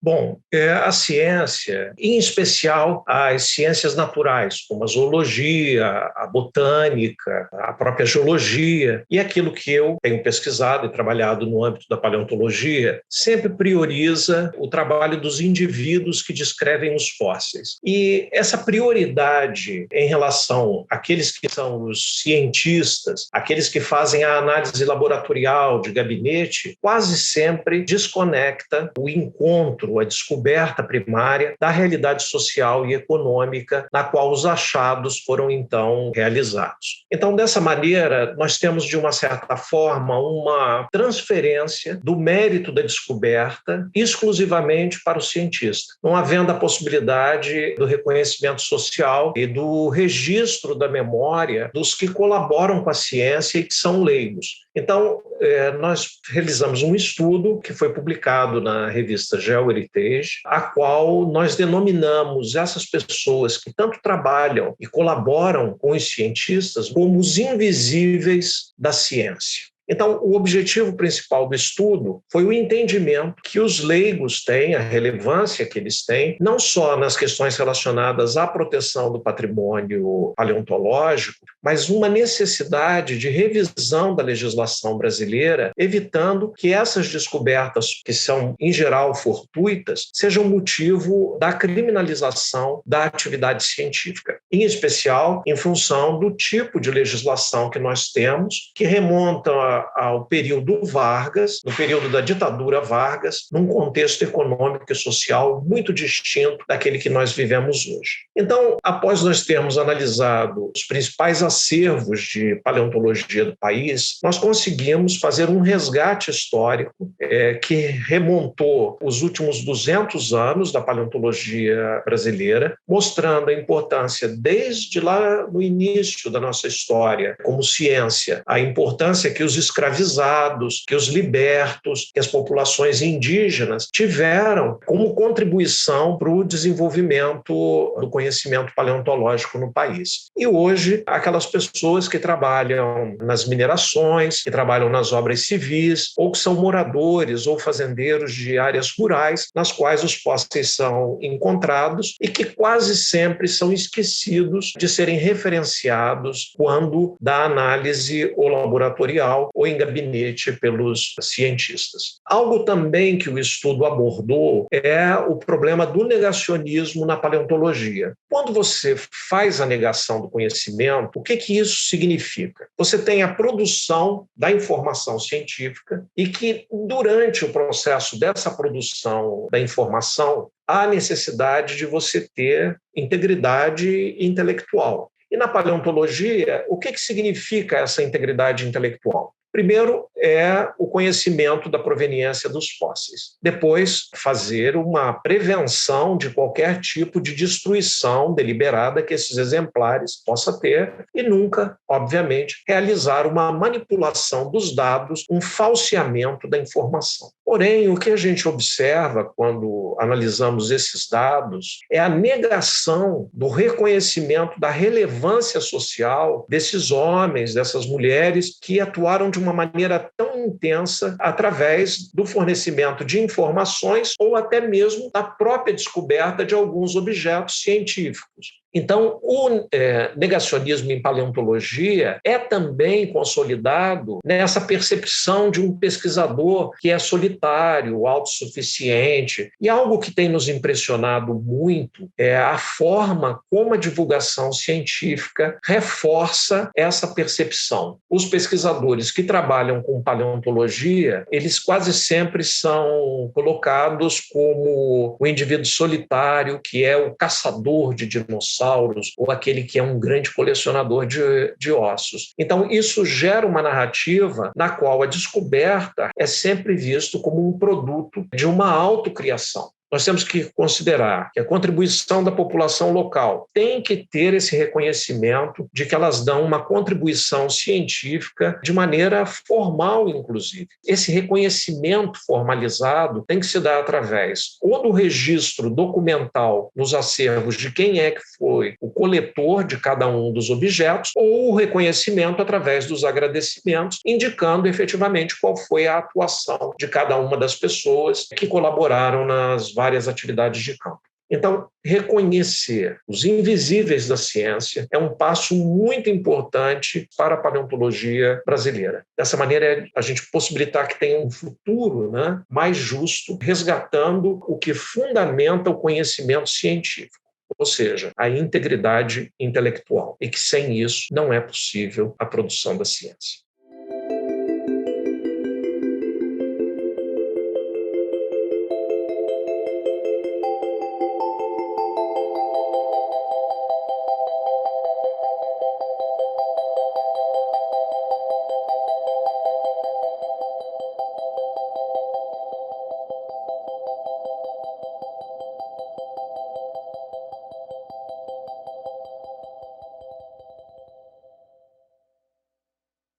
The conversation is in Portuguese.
Bom, a ciência, em especial as ciências naturais, como a zoologia, a botânica, a própria geologia, e aquilo que eu tenho pesquisado e trabalhado no âmbito da paleontologia, sempre prioriza o trabalho dos indivíduos que descrevem os fósseis. E essa prioridade em relação àqueles que são os cientistas, aqueles que fazem a análise laboratorial de gabinete, quase sempre desconecta o encontro, a descoberta primária da realidade social e econômica na qual os achados foram então realizados. Então, dessa maneira, nós temos de uma certa forma uma transferência do mérito da descoberta exclusivamente para o cientista, não havendo a possibilidade do reconhecimento social e do registro da memória dos que colaboram com a ciência e que são leigos. Então, nós realizamos um estudo que foi publicado na revista GeoHeritage, a qual nós denominamos essas pessoas que tanto trabalham e colaboram com os cientistas como os invisíveis da ciência. Então, o objetivo principal do estudo foi o entendimento que os leigos têm, a relevância que eles têm, não só nas questões relacionadas à proteção do patrimônio paleontológico, mas uma necessidade de revisão da legislação brasileira, evitando que essas descobertas, que são, em geral, fortuitas, sejam motivo da criminalização da atividade científica, em especial em função do tipo de legislação que nós temos, que remonta ao período Vargas, no período da ditadura Vargas, num contexto econômico e social muito distinto daquele que nós vivemos hoje. Então, após nós termos analisado os principais acervos de paleontologia do país, nós conseguimos fazer um resgate histórico que remontou os últimos 200 anos da paleontologia brasileira, mostrando a importância desde lá no início da nossa história como ciência, a importância que os escravizados, que os libertos, que as populações indígenas tiveram como contribuição para o desenvolvimento do conhecimento paleontológico no país. E hoje, aquelas pessoas que trabalham nas minerações, que trabalham nas obras civis, ou que são moradores ou fazendeiros de áreas rurais, nas quais os fósseis são encontrados e que quase sempre são esquecidos de serem referenciados quando da análise ou laboratorial ou em gabinete pelos cientistas. Algo também que o estudo abordou é o problema do negacionismo na paleontologia. Quando você faz a negação do conhecimento, o que isso significa? Você tem a produção da informação científica e que, durante o processo dessa produção da informação, há necessidade de você ter integridade intelectual. E na paleontologia, o que significa essa integridade intelectual? Primeiro é o conhecimento da proveniência dos fósseis. Depois, fazer uma prevenção de qualquer tipo de destruição deliberada que esses exemplares possam ter e nunca, obviamente, realizar uma manipulação dos dados, um falseamento da informação. Porém, o que a gente observa quando analisamos esses dados é a negação do reconhecimento da relevância social desses homens, dessas mulheres que atuaram de uma maneira tão intensa através do fornecimento de informações ou até mesmo da própria descoberta de alguns objetos científicos. Então, o negacionismo em paleontologia é também consolidado nessa percepção de um pesquisador que é solitário, autossuficiente. E algo que tem nos impressionado muito é a forma como a divulgação científica reforça essa percepção. Os pesquisadores que trabalham com paleontologia, eles quase sempre são colocados como o indivíduo solitário, que é o caçador de dinossauros, ou aquele que é um grande colecionador de ossos. Então, isso gera uma narrativa na qual a descoberta é sempre visto como um produto de uma autocriação. Nós temos que considerar que a contribuição da população local tem que ter esse reconhecimento de que elas dão uma contribuição científica de maneira formal, inclusive. Esse reconhecimento formalizado tem que se dar através ou do registro documental nos acervos de quem é que foi o coletor de cada um dos objetos, ou o reconhecimento através dos agradecimentos, indicando efetivamente qual foi a atuação de cada uma das pessoas que colaboraram nas várias atividades de campo. Então, reconhecer os invisíveis da ciência é um passo muito importante para a paleontologia brasileira. Dessa maneira, a gente possibilitar que tenha um futuro, né, mais justo, resgatando o que fundamenta o conhecimento científico, ou seja, a integridade intelectual, e que sem isso não é possível a produção da ciência.